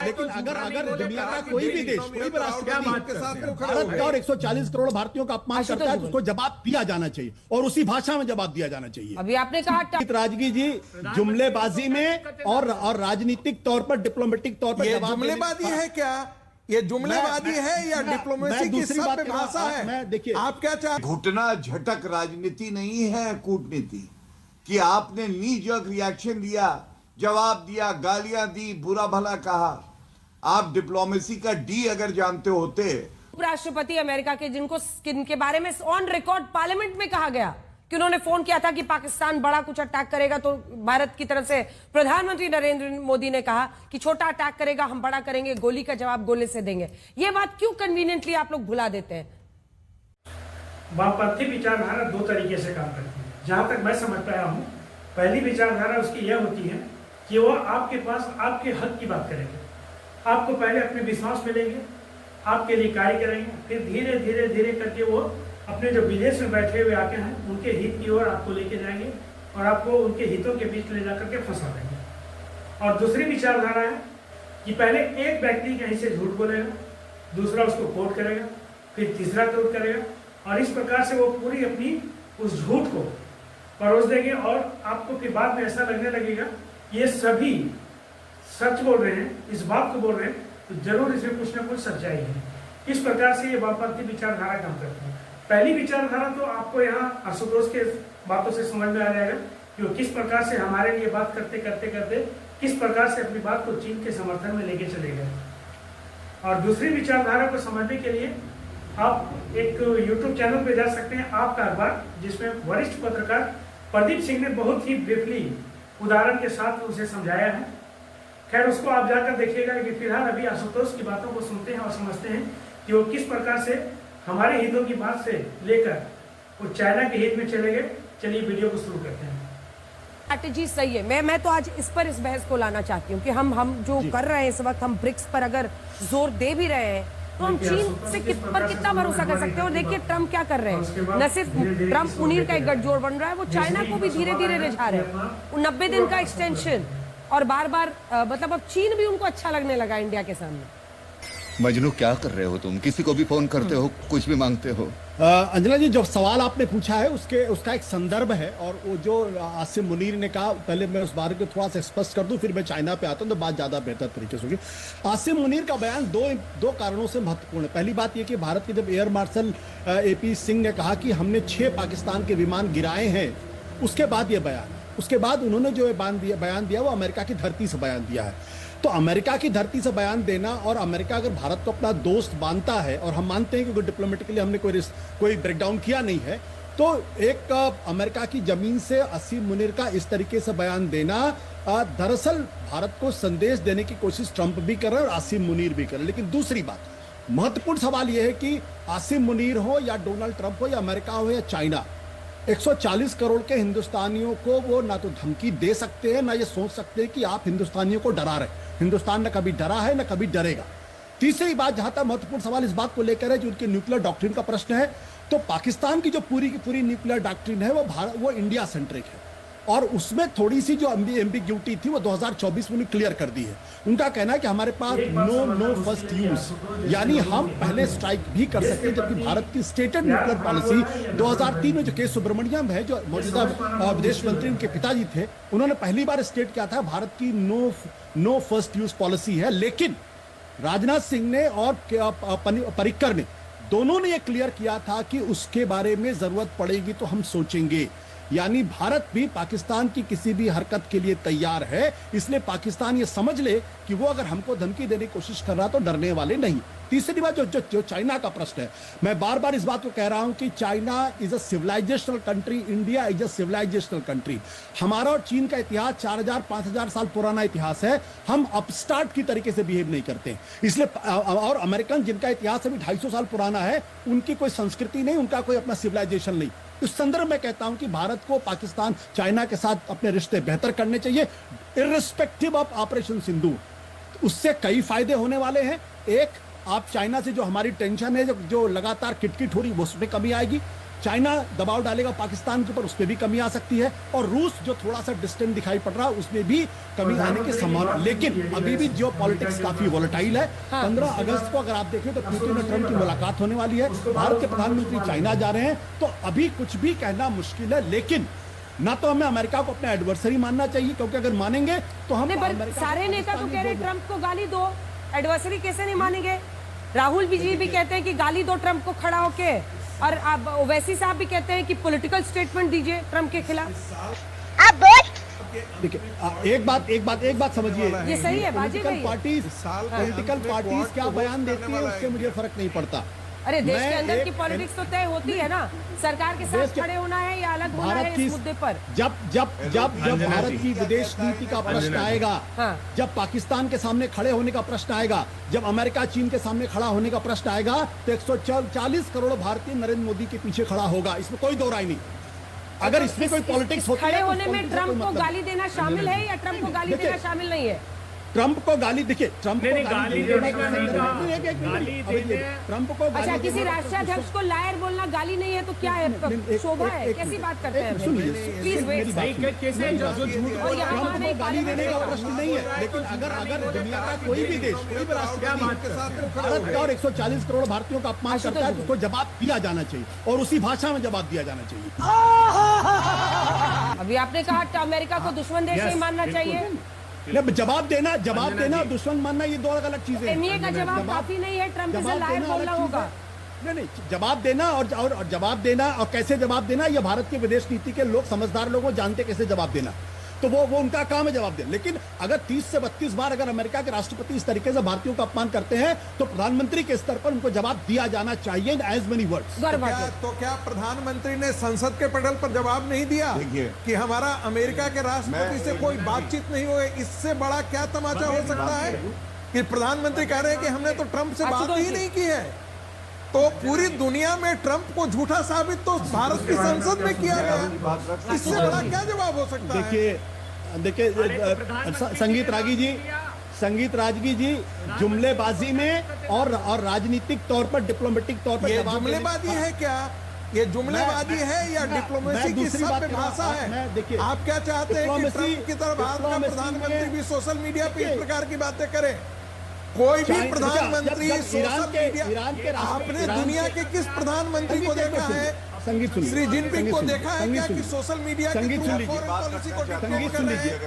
लेकिन अगर दुनिया का कोई भी देश, कोई भी राष्ट्रपति भारत का और 140 करोड़ भारतीयों का अपमान करता है तो उसको जवाब दिया जाना चाहिए और उसी भाषा में जवाब दिया जाना चाहिए। अभी आपने कहा राजगी जी जुमलेबाजी में और राजनीतिक तौर पर, डिप्लोमेटिक तौर पर ये जुमलेबाजी है क्या? ये जुमलेबाजी है या डिप्लोमेसी की सभ्य भाषा है? मैं देखिए, आप क्या चाहते? घुटना झटक राजनीति नहीं है कूटनीति कि आपने नी जर्क रिएक्शन दिया, जवाब दिया, गालियां दी, बुरा भला कहा। आप डिप्लोमेसी का डी अगर जानते होते। उपराष्ट्रपति अमेरिका के जिनके बारे में ऑन रिकॉर्ड पार्लियामेंट में कहा गया कि उन्होंने फोन किया था कि पाकिस्तान बड़ा कुछ अटैक करेगा तो भारत की तरफ से प्रधानमंत्री नरेंद्र मोदी ने कहा कि छोटा अटैक करेगा हम बड़ा करेंगे, गोली का जवाब गोले से देंगे। ये बात क्यों कन्वीनियंटली आप लोग भुला देते हैं? वामपंथी विचारधारा दो तरीके से काम करती है, जहां तक मैं समझ पाया हूं। पहली विचारधारा उसकी यह होती है कि वो आपके पास आपके हक की बात करेंगे, आपको पहले अपने विश्वास में लेंगे, आपके लिए कार्य करेंगे, फिर धीरे धीरे धीरे करके वो अपने जो विदेश में बैठे हुए आके हैं उनके हित की ओर आपको लेके जाएंगे और आपको उनके हितों के बीच ले जाकर के फंसा देंगे। और दूसरी विचारधारा है कि पहले एक व्यक्ति कहीं से झूठ बोलेगा, दूसरा उसको कोट करेगा, फिर तीसरा कोट करेगा और इस प्रकार से वो पूरी अपनी उस झूठ को परोस देंगे और आपको फिर बाद में ऐसा लगने लगेगा ये सभी सच बोल रहे हैं, इस बात को बोल रहे हैं तो जरूर इसमें कुछ ना कुछ सच्चाई है। इस प्रकार से ये वामपंथी विचारधारा काम करती है। पहली विचारधारा तो आपको यहाँ आशुतोष के बातों से समझ में आ जाएगा कि वो किस प्रकार से हमारे लिए बात करते करते करते किस प्रकार से अपनी बात को चीन के समर्थन में लेके चले गए। और दूसरी विचारधारा को समझने के लिए आप एक YouTube चैनल पे जा सकते हैं, आपका अखबार, जिसमें वरिष्ठ पत्रकार प्रदीप सिंह ने बहुत ही ब्रीफली उदाहरण के साथ उसे समझाया है। खैर उसको आप जाकर देखिएगा, लेकिन फिलहाल अभी आशुतोष की बातों को सुनते हैं और समझते हैं कि वो किस प्रकार से हमारे हितों की बात से लेकर वो चाइना के हित में चले गए। चलिए वीडियो को शुरू करते हैं। स्ट्रैटेजी सही है। मैं तो आज इस बहस को लाना चाहती हूँ कि हम जो कर रहे हैं इस वक्त, हम ब्रिक्स पर अगर जोर दे भी रहे हैं तो हम चीन से कितना भरोसा कर सकते हैं? और देखिए ट्रम्प क्या कर रहे हैं, न सिर्फ ट्रम्प मुनीर का एक गठजोड़ बन रहा है, वो चाइना को भी धीरे धीरे रिझा रहे हैं। 90 दिन का एक्सटेंशन और बार बार मतलब अब चीन भी उनको अच्छा लगने लगा इंडिया के सामने। मजनू क्या कर रहे हो तुम? किसी को भी फोन करते हो, कुछ भी मांगते हो? अंजना जी, जो सवाल आपने पूछा है उसका एक संदर्भ है और वो जो आसिम मुनीर ने कहा, पहले मैं उस बारे को थोड़ा सा स्पष्ट कर दूं, फिर मैं चाइना पे आता हूं तो बात ज्यादा बेहतर तरीके से होगी। आसिम मुनीर का बयान दो कारणों से महत्वपूर्ण है। पहली बात यह कि भारत के जब एयर मार्शल AP सिंह ने कहा कि हमने 6 पाकिस्तान के विमान गिराए हैं, उसके बाद ये बयान, उसके बाद उन्होंने जो बयान दिया वो अमेरिका की धरती से बयान दिया है। तो अमेरिका की धरती से बयान देना, और अमेरिका अगर भारत को अपना दोस्त मानता है, और हम मानते हैं कि डिप्लोमेटिकली हमने कोई ब्रेकडाउन किया नहीं है, तो एक अमेरिका की जमीन से आसिम मुनीर का इस तरीके से बयान देना दरअसल भारत को संदेश देने की कोशिश ट्रंप भी कर रहे हैं और आसिम मुनीर भी कर रहे हैं। लेकिन दूसरी बात, महत्वपूर्ण सवाल यह है कि आसिम मुनीर हो या डोनाल्ड ट्रंप हो या अमेरिका हो या चाइना, 140 करोड़ के हिंदुस्तानियों को वो ना तो धमकी दे सकते हैं, ना ये सोच सकते हैं कि आप हिंदुस्तानियों को डरा रहे। हिंदुस्तान न कभी डरा है, न कभी डरेगा। तीसरी बात, जहां तक महत्वपूर्ण सवाल इस बात को लेकर है जो उनके न्यूक्लियर डॉक्ट्रिन का प्रश्न है, तो पाकिस्तान की जो पूरी की पूरी न्यूक्लियर डॉक्ट्रिन है वो इंडिया सेंट्रिक है और उसमें थोड़ी सी जो एम्बिग्यूटी थी वो 2024 में क्लियर कर दी है। उनका कहना है कि हमारे पास नो फर्स्ट यूज, यानी हम पहले स्ट्राइक भी कर सकते हैं, जबकि भारत की स्टेटेड न्यूक्लियर पॉलिसी 2003 में जो के सुब्रमण्यम है, जो मौजूदा विदेश मंत्री उनके पिताजी थे, उन्होंने पहली बार स्टेट किया था भारत की नो फर्स्ट यूज पॉलिसी है। लेकिन राजनाथ सिंह ने और पर्रिकर ने, दोनों ने यह क्लियर किया था कि उसके बारे में जरूरत पड़ेगी तो हम सोचेंगे। यानी भारत भी पाकिस्तान की किसी भी हरकत के लिए तैयार है, इसलिए पाकिस्तान ये समझ ले कि वो अगर हमको धमकी देने की कोशिश कर रहा तो डरने वाले नहीं। तीसरी बात, जो चाइना का प्रश्न है, मैं बार बार इस बात को कह रहा हूं कि China is a civilisational country, India is a civilisational country. हमारा और चीन का इतिहास 4000-5000 साल पुराना इतिहास है। हम अपस्टार्ट की तरीके से बिहेव नहीं करते, इसलिए और अमेरिकन जिनका इतिहास अभी 250 साल पुराना है, उनकी कोई संस्कृति नहीं, उनका कोई अपना सिविलाइजेशन नहीं। इस संदर्भ में कहता हूं कि भारत को पाकिस्तान, चाइना के साथ अपने रिश्ते बेहतर करने चाहिए, इर्रिस्पेक्टिव ऑफ ऑपरेशन सिंधु। उससे कई फायदे होने वाले हैं। एक, आप चाइना से जो हमारी टेंशन है, जो लगातार किटकिट हो रही है, उसमें कमी आएगी। चाइना दबाव डालेगा पाकिस्तान के ऊपर, उस पर भी कमी आ सकती है, और रूस जो थोड़ा सा डिस्टेंट दिखाई पड़ रहा है उसमें भी कमी आने की संभावना। लेकिन अभी भी जियो पॉलिटिक्स काफी वोलेटाइल है। 15 अगस्त को अगर आप देखें तो पुतिन और ट्रंप की मुलाकात होने वाली है, भारत के प्रधानमंत्री चाइना जा रहे हैं, तो अभी कुछ भी कहना मुश्किल है। लेकिन ना तो हमें अमेरिका को अपना एडवर्सरी मानना चाहिए, क्योंकि अगर मानेंगे तो हम सारे नेता तो कह रहे हैं ट्रंप को गाली दो, एडवर्सरी कैसे नहीं मानेंगे? राहुल जी भी कहते हैं कि गाली दो ट्रंप को खड़ा होके, और अब ओवैसी साहब भी कहते हैं कि पॉलिटिकल स्टेटमेंट दीजिए ट्रंप के खिलाफ। आप देखिए एक बात समझिए, ये सही है बाजी भाई। पॉलिटिकल पार्टीज क्या बयान देती है उससे मुझे फर्क नहीं पड़ता। अरे देश के अंदर की पॉलिटिक्स तो तय होती है ना, सरकार के साथ खड़े होना है या अलग होना है इस मुद्दे पर। जब भारत की विदेश नीति का प्रश्न आएगा, जब पाकिस्तान के सामने खड़े होने का प्रश्न आएगा, जब अमेरिका चीन के सामने खड़ा होने का प्रश्न आएगा, तो 140 करोड़ भारतीय नरेंद्र मोदी के पीछे खड़ा होगा, इसमें कोई दो राय नहीं। अगर इसमें कोई पॉलिटिक्स होती है, खड़े होने में ट्रंप को गाली देना शामिल है या ट्रंप को गाली देना शामिल नहीं है? ट्रंप को गाली, देखिए ट्रंप को गाली देने का नहीं कहा, ट्रंप को अच्छा, किसी राष्ट्राध्यक्ष को लायर बोलना गाली नहीं है तो क्या है? शोभा है? कैसी बात करते हैं? Please wait. ट्रंप को गाली देने का प्रश्न नहीं है, लेकिन अगर दुनिया का कोई भी देश, कोई भी राष्ट्र भारत का और 140 करोड़ भारतीयों का अपमान करता है तो उसको जवाब दिया जाना चाहिए, और उसी भाषा में जवाब दिया जाना चाहिए। अभी आपने कहा अमेरिका को दुश्मन देश नहीं मानना चाहिए। जवाब देना दुश्मन मानना ये दो अलग अलग चीजें हैं। एमईए का जवाब काफी नहीं है, ट्रंप से लायर बोलना होगा। नहीं, जवाब देना और जवाब देना और कैसे जवाब देना, ये भारत की विदेश नीति के लोग, समझदार लोगों जानते कैसे जवाब देना, तो वो उनका काम है जवाब देना। लेकिन अगर 30 से 32 बार अगर अमेरिका के राष्ट्रपति इस तरीके से भारतीयों का अपमान करते हैं, तो प्रधानमंत्री के स्तर पर उनको जवाब दिया जाना चाहिए इन एज मेनी वर्ड्स। तो क्या प्रधानमंत्री ने संसद के पटल पर जवाब नहीं दिया कि हमारा अमेरिका के राष्ट्रपति से कोई बातचीत नहीं हुई? इससे बड़ा क्या तमाचा हो सकता है कि प्रधानमंत्री कह रहे हैं कि हमने तो ट्रंप से बात ही नहीं की है। तो पूरी दुनिया में ट्रंप को झूठा साबित तो भारत की संसद में किया गया, इससे बड़ा क्या जवाब हो सकता है? देखिए संगीत रागी जी जुमलेबाजी में और राजनीतिक तौर पर, डिप्लोमेटिक तौर पर ये जुमलेबाजी है क्या? ये जुमलेबाजी है या डिप्लोमेसी की सभ्य भाषा है? आप क्या चाहते हैं कि ट्रंप की तरह भारत का प्रधानमंत्री भी सोशल मीडिया पे इस प्रकार की बातें करे? कोई भी प्रधानमंत्री सोशल मीडिया, आपने दुनिया के किस प्रधानमंत्री को देखा है? श्री जिनपिंग को देखा है क्या कि सोशल मीडिया की पॉलिसी को डिक्टेट कर रहे हैं?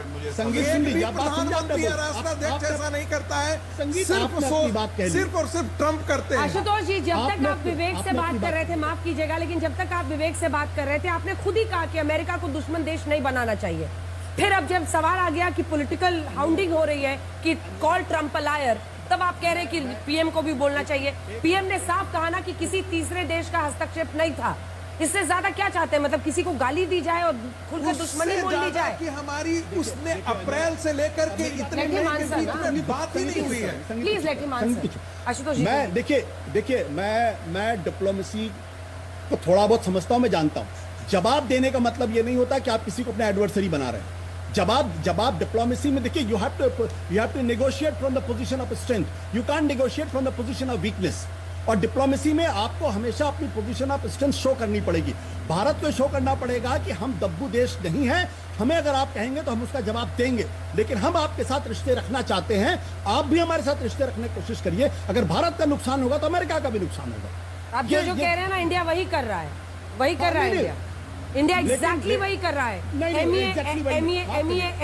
प्रधानमंत्री या राष्ट्राध्यक्ष ऐसा नहीं करता है, सिर्फ और सिर्फ ट्रंप करते हैं। आशुतोष जी, जब तक आप विवेक से बात कर रहे थे, माफ कीजिएगा, लेकिन जब तक आप विवेक से बात कर रहे थे, आपने खुद ही कहा कि अमेरिका को दुश्मन देश नहीं बनाना चाहिए। फिर अब जब सवाल आ गया कि पॉलिटिकल हाउंडिंग हो रही है कि कॉल ट्रंप अ लायर, तब आप कह रहे हैं कि पीएम को भी बोलना चाहिए। पीएम ने साफ कहा ना कि किसी तीसरे देश का हस्तक्षेप नहीं था। इससे ज्यादा क्या चाहते हैं? मतलब किसी को गाली दी जाए और खुलकर दुश्मनी बोल दी जाए कि हमारी उसने अप्रैल से लेकर के इतने बात ही नहीं हुई है। Please let him answer. Ashutosh ji, देखिए मैं डिप्लोमेसी को थोड़ा बहुत समझता हूं, मैं जानता हूं। जवाब देने का मतलब ये नहीं होता कि आप किसी को अपना एडवर्सरी बना रहे हैं। जवाब डिप्लोमेसी में देखिए, you have to negotiate from the position of strength, you can negotiate from the position of weakness. और डिप्लोमेसी में आपको हमेशा अपनी पोजीशन ऑफ स्ट्रेंथ शो करनी पड़ेगी। भारत को शो करना पड़ेगा कि हम दब्बू देश नहीं हैं, हमें अगर आप कहेंगे तो हम उसका जवाब देंगे, लेकिन हम आपके साथ रिश्ते रखना चाहते हैं, आप भी हमारे साथ रिश्ते रखने की कोशिश करिए। अगर भारत का नुकसान होगा तो अमेरिका का भी नुकसान होगा। आप जो कह रहे हैं ना, इंडिया वही कर रहा है, वही कर रहा है इंडिया एग्जैक्टली वही कर रहा है।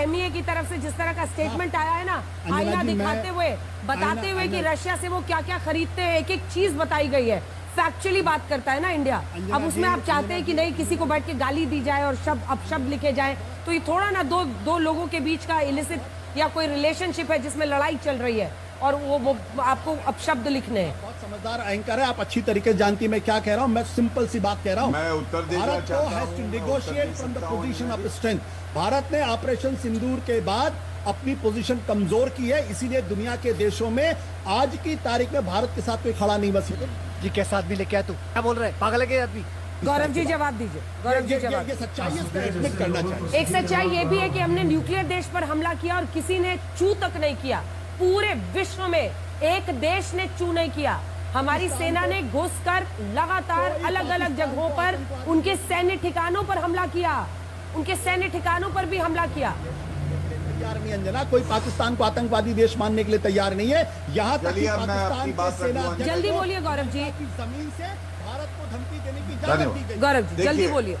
एमईए की तरफ से जिस तरह का स्टेटमेंट आया है ना, आईना दिखाते हुए, बताते हुए कि रशिया से वो क्या क्या खरीदते हैं, एक एक चीज बताई गई है, फैक्चुअली बात करता है ना इंडिया। अब उसमें आप चाहते हैं कि नहीं किसी को बैठ के गाली दी जाए और अपशब्द लिखे जाए, तो ये थोड़ा ना दो लोगों के बीच का इलिसिट या कोई रिलेशनशिप है जिसमें लड़ाई चल रही है और वो आपको अपशब्द लिखने हैं। बहुत समझदार एंकर है, आप अच्छी तरीके से जानती है मैं क्या कह रहा हूं। मैं सिंपल सी बात कह रहा हूं, मैं उत्तर देना भारत को चाहता has to negotiate from the position of strength. Bharat ने ऑपरेशन सिंदूर के बाद अपनी पोजीशन कमजोर की है, इसीलिए दुनिया के देशों में आज की तारीख में भारत के साथ कोई खड़ा नहीं बच सके। जी कैसा आदमी लेके आया तू, क्या बोल रहे हैं, पागल है क्या आदमी? गौरव जी जवाब दीजिए। गौरव जी जवाब। ये सच्चाई है, इसको एडमिट करना चाहिए। एक सच्चाई ये भी है कि हमने न्यूक्लियर देश पर हमला किया और किसी ने चू तक नहीं किया। पूरे विश्व में एक देश ने चू नहीं किया। हमारी सेना ने घुसकर लगातार अलग अलग जगहों पर उनके सैन्य ठिकानों पर हमला किया, उनके सैन्य ठिकानों पर भी हमला किया। तैयार नहीं अंजना, कोई पाकिस्तान को आतंकवादी देश मानने के लिए तैयार नहीं है। यहाँ तक कि पाकिस्तान की सेना, जल्दी बोलिए गौरव जी, जमीन से भारत को धमकी देने की इजाजत दी गई। गौरव जी जल्दी बोलिए,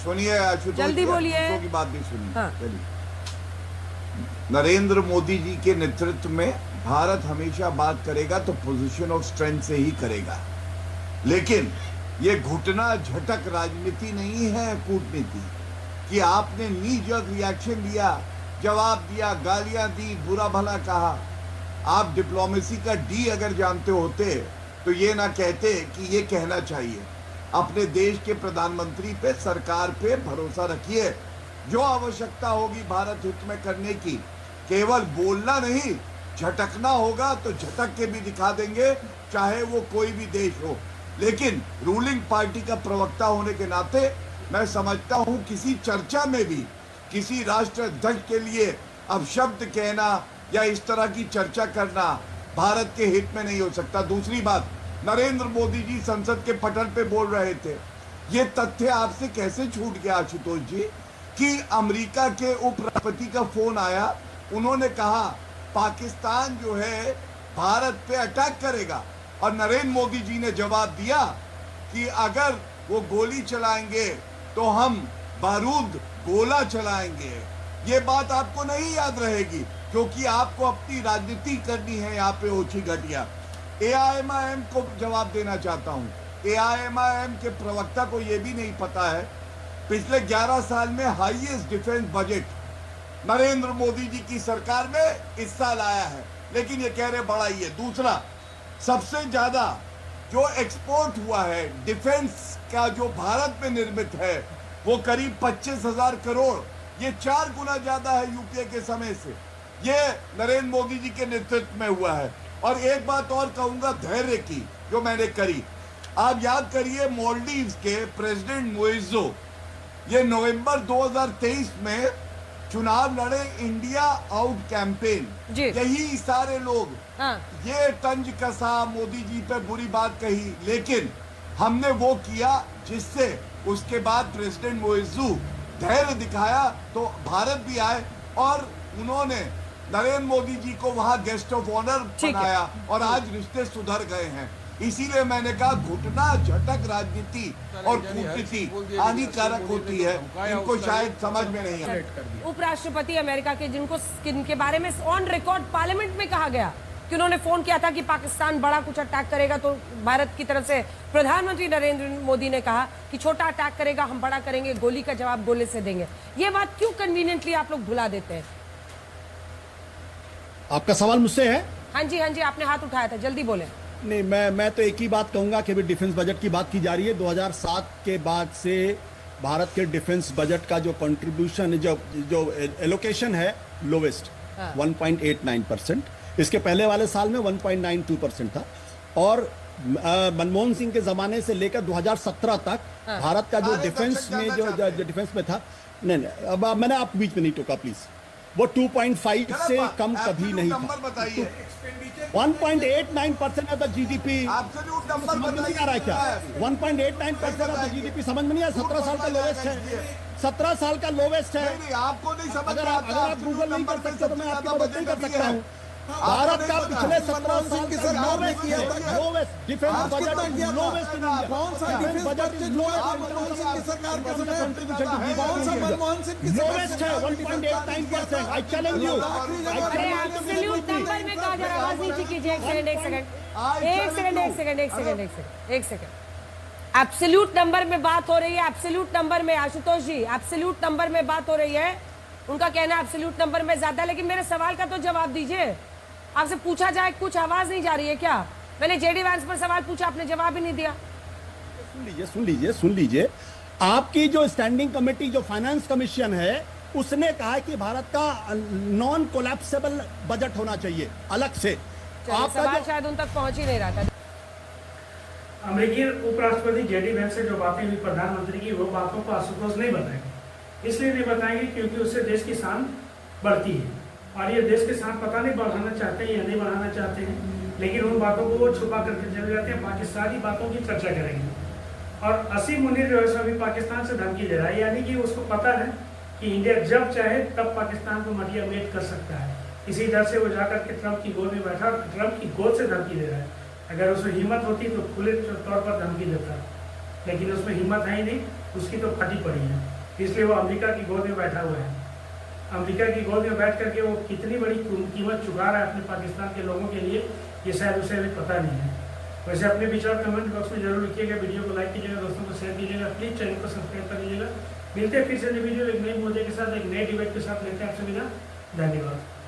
सुनिए आशुतोष, जल्दी बोलिए, की बात भी सुनिए। हाँ। नरेंद्र मोदी जी के नेतृत्व में भारत हमेशा बात करेगा तो पोजीशन ऑफ स्ट्रेंथ से ही करेगा, लेकिन ये घुटना झटक राजनीति नहीं है, कूटनीति कि आपने नी जर्क रिएक्शन दिया, जवाब दिया, गालियां दी, बुरा भला कहा। आप डिप्लोमेसी का डी अगर जानते होते तो ये ना कहते कि ये कहना चाहिए। अपने देश के प्रधानमंत्री पे, सरकार पे भरोसा रखिए, जो आवश्यकता होगी भारत हित में करने की, केवल बोलना नहीं, झटकना होगा तो झटक के भी दिखा देंगे, चाहे वो कोई भी देश हो। लेकिन रूलिंग पार्टी का प्रवक्ता होने के नाते मैं समझता हूं किसी चर्चा में भी किसी राष्ट्र अध्यक्ष के लिए अपशब्द कहना या इस तरह की चर्चा करना भारत के हित में नहीं हो सकता। दूसरी बात, नरेंद्र मोदी जी संसद के पटल पे बोल रहे थे, ये तथ्य आपसे कैसे छूट गया आशुतोष जी कि अमेरिका के उपराष्ट्रपति का फोन आया, उन्होंने कहा पाकिस्तान जो है भारत पे अटैक करेगा, और नरेंद्र मोदी जी ने जवाब दिया कि अगर वो गोली चलाएंगे तो हम बारूद गोला चलाएंगे। ये बात आपको नहीं याद रहेगी क्योंकि आपको अपनी राजनीति करनी है यहाँ पे ओछी घटिया। एआईएमआईएम को जवाब देना चाहता हूँ। एआईएमआईएम के प्रवक्ता को ये भी नहीं पता है पिछले 11 साल में highest defence budget Narendra Modi ji की सरकार में इस साल आया है, लेकिन ये कह रहे बड़ा ही है। दूसरा, सबसे ज्यादा जो एक्सपोर्ट हुआ है डिफेंस का जो भारत में निर्मित है वो करीब 25,000 करोड़, ये 4 गुना ज्यादा है यूपीए के समय से। ये नरेंद्र मोदी जी के नेतृत्व में हुआ है। और एक बात और कहूंगा धैर्य की, जो मैंने करी, आप याद करिए मालदीव्स के प्रेसिडेंट मोइजो ये नवंबर 2023 में चुनाव लड़े, इंडिया आउट कैंपेन, यही सारे लोग ये तंज कसा, मोदी जी पे बुरी बात कही, लेकिन हमने वो किया जिससे उसके बाद प्रेसिडेंट मोइजू धैर्य दिखाया तो भारत भी आए और उन्होंने नरेंद्र मोदी जी को वहां गेस्ट ऑफ ऑनर बनाया और आज रिश्ते सुधर गए हैं। इसीलिए मैंने कहा घुटना झटक राजनीति और कूटनीति हानिकारक होती है, इनको शायद समझ में नहीं आए। उपराष्ट्रपति अमेरिका के जिनके बारे में ऑन रिकॉर्ड पार्लियामेंट में कहा गया कि उन्होंने फोन किया था कि पाकिस्तान बड़ा कुछ अटैक करेगा तो भारत की तरफ से प्रधानमंत्री नरेंद्र मोदी ने कहा कि छोटा अटैक करेगा हम बड़ा करेंगे, गोली का जवाब गोले से देंगे। ये बात क्यों कन्वीनियंटली आप लोग भुला देते हैं? आपका सवाल मुझसे है? हाँ जी, आपने हाथ उठाया था, जल्दी बोले। नहीं, मैं तो एक ही बात कहूंगा कि अभी डिफेंस बजट की बात की जा रही है। 2007 के बाद से भारत के डिफेंस बजट का जो कंट्रीब्यूशन, जो एलोकेशन है लोवेस्ट 1.89%। इसके पहले वाले साल में 1.92% था। और मनमोहन सिंह के जमाने से लेकर 2017 तक भारत का जो डिफेंस में जो डिफेंस में था, नहीं, अब मैंने आप बीच में नहीं टोका प्लीज, वो 2.5 से कम कभी नहीं था। 1.89% ऑफ द जीडीपी समझ में नहीं आ रहा है क्या? 1.89% ऑफ द जीडीपी समझ में नहीं आया? 17 साल का लोवेस्ट है, 17 साल का लोवेस्ट है। आपको नहीं समझ, अगर आप गूगल नहीं कर सकते तो मैं आपकी मदद नहीं कर सकता हूँ। भारत का पिछले 17 साल की सरकार ने किया lowest defence budget, lowest in India. कौन सा डिफेंस बजट मनमोहन सिंह की सरकार के समय कौन सा मनमोहन सिंह की लोवेस्ट है 1.89%। I challenge you. Absolute number में कहा जा रहा है, आवाज नीचे कीजिए। एक सेकंड। एब्सोल्यूट नंबर में बात हो रही है, एब्सोल्यूट नंबर में आशुतोष जी, एब्सोल्यूट नंबर में बात हो रही है। उनका कहना है एब्सोल्यूट नंबर में ज्यादा, लेकिन मेरे सवाल का तो जवाब दीजिए। आपसे पूछा जाए, कुछ आवाज नहीं जा रही है क्या? मैंने जेडी वैंस पर सवाल पूछा, आपने जवाब ही नहीं दिया। सुन लीजिए। आपकी जो स्टैंडिंग कमेटी, जो फाइनेंस कमीशन है, उसने कहा कि भारत का नॉन कोलैप्सेबल बजट होना चाहिए अलग से। आपका सवाल शायद उन तक पहुंच ही नहीं रहा था। अमेरिकी उपराष्ट्रपति जेडी वैंस से जो बातें हुई प्रधानमंत्री की, वो बातों को आशुतोष नहीं बताएंगे। इसलिए नहीं बताएंगे क्योंकि उससे देश की शान बढ़ती है, और ये देश की शान पता नहीं बढ़ाना चाहते हैं या नहीं बढ़ाना चाहते हैं, लेकिन उन बातों को वो छुपा करके चले जाते हैं, बाकी सारी बातों की चर्चा करेंगे। और असीम मुनीर जो है अभी पाकिस्तान से धमकी दे रहा है, यानी कि उसको पता है कि इंडिया जब चाहे तब पाकिस्तान को मटिया मेट कर सकता है। इसी डर से वो जाकर के ट्रंप की गोद में बैठा और ट्रंप की गोद से धमकी दे रहा है। अगर उसमें हिम्मत होती तो खुले तौर पर धमकी देता, लेकिन उसमें हिम्मत है ही नहीं, उसकी तो फटी पड़ी है। इसलिए वो अमेरिका की गोद में बैठा हुआ है। अमेरिका की गोद में बैठ करके वो कितनी बड़ी कीमत चुका रहा है अपने पाकिस्तान के लोगों के लिए, ये शायद उसे अभी पता नहीं है। वैसे अपने विचार कमेंट बॉक्स में जरूर लिखिएगा, वीडियो को लाइक कीजिएगा, दोस्तों को शेयर कीजिएगा, प्लीज चैनल को सब्सक्राइब कर लीजिएगा। मिलते हैं फिर से नई वीडियो एक नई मुद्दे के साथ, एक नए डिबेट के साथ लेते हैं आपसे विदा। धन्यवाद।